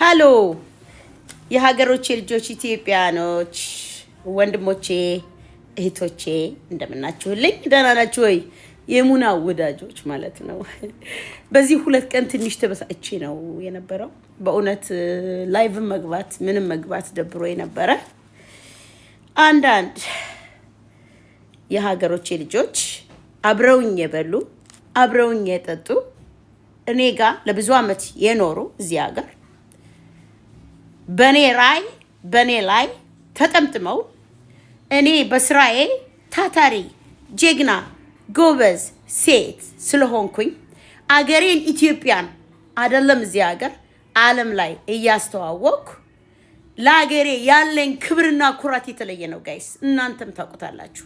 ሃሎ የሀገሮቼ ልጆች ኢትዮጵያኖች ወንድሞቼ እህቶቼ እንደምናችሁልኝ ደህና ናችሁ ወይ? የሙና ወዳጆች ማለት ነው። በዚህ ሁለት ቀን ትንሽ ተበሳጭቼ ነው የነበረው። በእውነት ላይቭ መግባት ምንም መግባት ደብሮ የነበረ አንዳንድ የሀገሮቼ ልጆች አብረውኝ የበሉ አብረውኝ የጠጡ እኔ ጋር ለብዙ አመት የኖሩ እዚህ ሀገር በኔ ላይ ተጠምጥመው እኔ በስራዬ ታታሪ ጀግና ጎበዝ ሴት ስለሆንኩኝ አገሬን ኢትዮጵያን አይደለም እዚህ ሀገር ዓለም ላይ እያስተዋወቅኩ ለአገሬ ያለኝ ክብርና ኩራት የተለየ ነው ጋይስ። እናንተም ታውቁታላችሁ።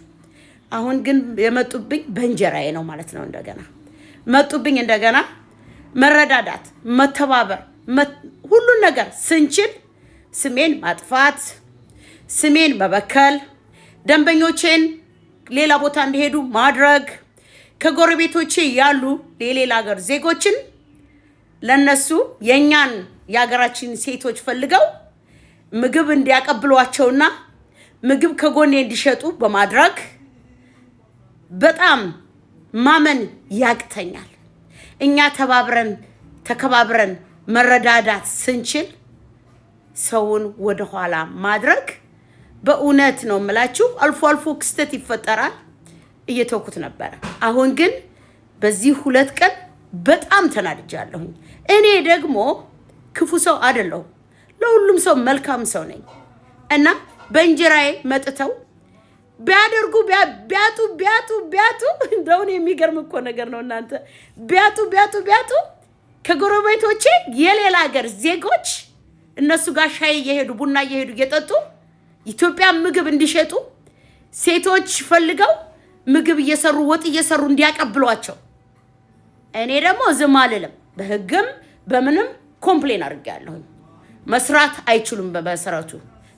አሁን ግን የመጡብኝ በእንጀራዬ ነው ማለት ነው። እንደገና መረዳዳት መተባበር ሁሉን ነገር ስንችል ስሜን ማጥፋት ስሜን መበከል ደንበኞቼን ሌላ ቦታ እንዲሄዱ ማድረግ ከጎረቤቶቼ ያሉ ሌላ ሀገር ዜጎችን ለነሱ የኛን የሀገራችን ሴቶች ፈልገው ምግብ እንዲያቀብሏቸውና ምግብ ከጎኔ እንዲሸጡ በማድረግ በጣም ማመን ያቅተኛል። እኛ ተከባብረን መረዳዳት ስንችል ሰውን ወደ ኋላ ማድረግ በእውነት ነው የምላችሁ። አልፎ ክስተት ይፈጠራል። እየተውኩት ነበር። አሁን ግን በዚህ ሁለት ቀን በጣም ተናድጃለሁኝ። እኔ ደግሞ ክፉ ሰው አይደለሁም። ለሁሉም ሰው መልካም ሰው ነኝ እና በእንጀራዬ መጥተው ቢያደርጉ ቢያጡ እንደውን የሚገርም እኮ ነገር ነው እናንተ። ቢያጡ ከጎረቤቶቼ የሌላ ሀገር ዜጎች እነሱ ጋር ሻይ እየሄዱ ቡና እየሄዱ እየጠጡ ኢትዮጵያ ምግብ እንዲሸጡ ሴቶች ፈልገው ምግብ እየሰሩ ወጥ እየሰሩ እንዲያቀብሏቸው እኔ ደግሞ ዝም አልልም። በህግም በምንም ኮምፕሌን አድርጌያለሁ። መስራት አይችሉም። በመሰረቱ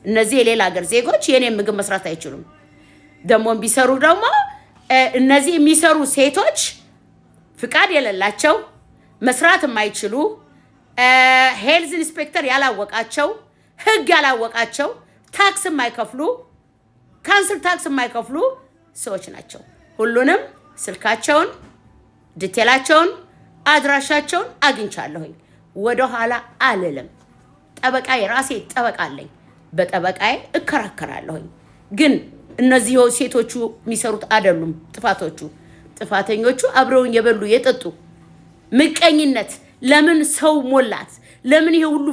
እነዚህ የሌላ ሀገር ዜጎች የኔ ምግብ መስራት አይችሉም። ደግሞ ቢሰሩ ደግሞ እነዚህ የሚሰሩ ሴቶች ፍቃድ የሌላቸው መስራት የማይችሉ ሄልዝ ኢንስፔክተር ያላወቃቸው ህግ ያላወቃቸው ታክስ የማይከፍሉ ካንስል ታክስ የማይከፍሉ ሰዎች ናቸው። ሁሉንም ስልካቸውን ዲቴላቸውን አድራሻቸውን አግኝቻለሁኝ። ወደ ኋላ አልልም። ጠበቃዬ ራሴ ጠበቃ አለኝ። በጠበቃዬ እከራከራለሁኝ። ግን እነዚህ ሴቶቹ የሚሰሩት አይደሉም ጥፋተኞቹ አብረውኝ የበሉ የጠጡ ምቀኝነት ለምን ሰው ሞላት? ለምን ይሄ ሁሉ